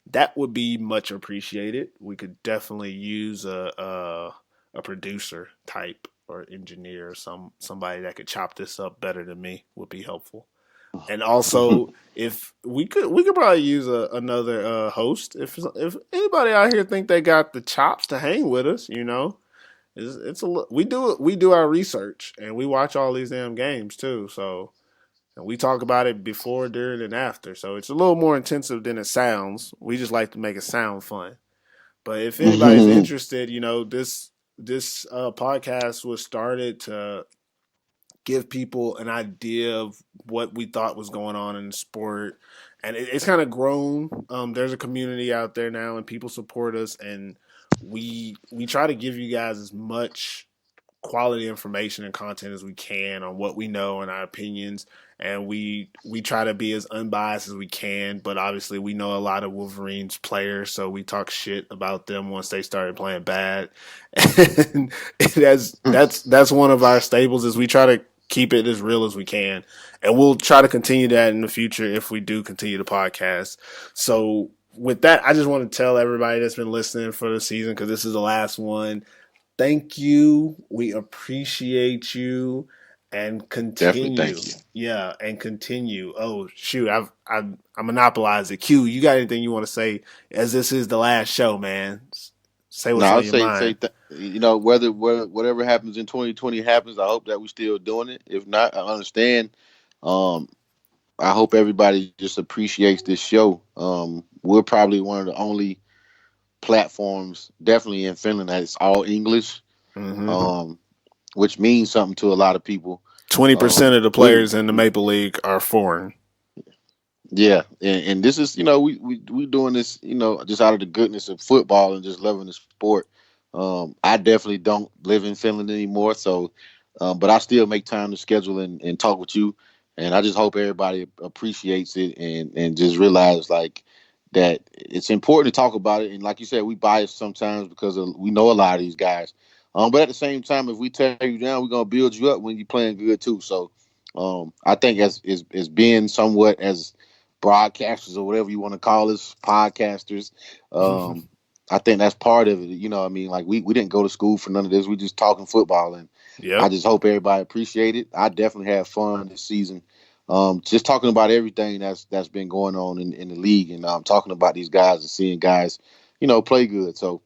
S2: that would be much appreciated. We could definitely use a producer type or engineer or somebody that could chop this up better than me would be helpful. And also, if we could probably use another host. If anybody out here think they got the chops to hang with us, we do our research and we watch all these damn games too. So. And we talk about it before, during, and after. So it's a little more intensive than it sounds. We just like to make it sound fun. But if anybody's interested, this podcast was started to give people an idea of what we thought was going on in the sport. And it's kind of grown. There's a community out there now, and people support us. And we try to give you guys as much quality information and content as we can on what we know and our opinions, and we try to be as unbiased as we can, but obviously we know a lot of Wolverines players, so we talk shit about them once they started playing bad. And that's one of our staples, is we try to keep it as real as we can, and we'll try to continue that in the future if we do continue the podcast. So with that, I just want to tell everybody that's been listening for the season, because this is the last one, thank you. We appreciate you, and continue.
S4: Definitely thank you.
S2: Yeah, and continue. Oh shoot, I monopolized it. Q, you got anything you want to say? As this is the last show, man. Say what's on your mind.
S4: Whatever happens in 2020 happens. I hope that we're still doing it. If not, I understand. I hope everybody just appreciates this show. We're probably one of the only platforms, definitely in Finland, that it's all English, which means something to a lot of people.
S2: 20% of the players in the Maple League are foreign.
S4: Yeah, and this is, we doing this, just out of the goodness of football and just loving the sport. I definitely don't live in Finland anymore, so but I still make time to schedule and talk with you, and I just hope everybody appreciates it and just realize that it's important to talk about it. And like you said, we bias sometimes because we know a lot of these guys. But at the same time, if we tear you down, we're going to build you up when you're playing good too. So I think as being somewhat as broadcasters or whatever you want to call us, podcasters, I think that's part of it. You know, I mean, like we didn't go to school for none of this. We just talking football, and I just hope everybody appreciate it. I definitely had fun this season. Just talking about everything that's been going on in the league, and talking about these guys and seeing guys, play good. So,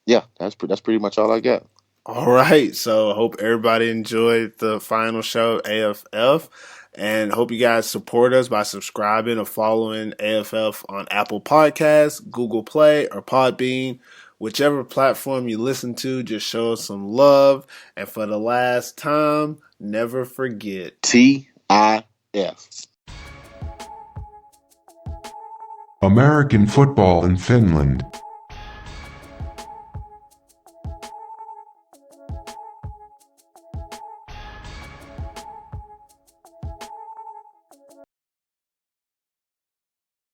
S4: yeah, that's pretty much all I got.
S2: All right. So I hope everybody enjoyed the final show of AFF, and hope you guys support us by subscribing or following AFF on Apple Podcasts, Google Play, or Podbean. Whichever platform you listen to, just show us some love. And for the last time, never forget
S4: TIF.
S1: American football in Finland.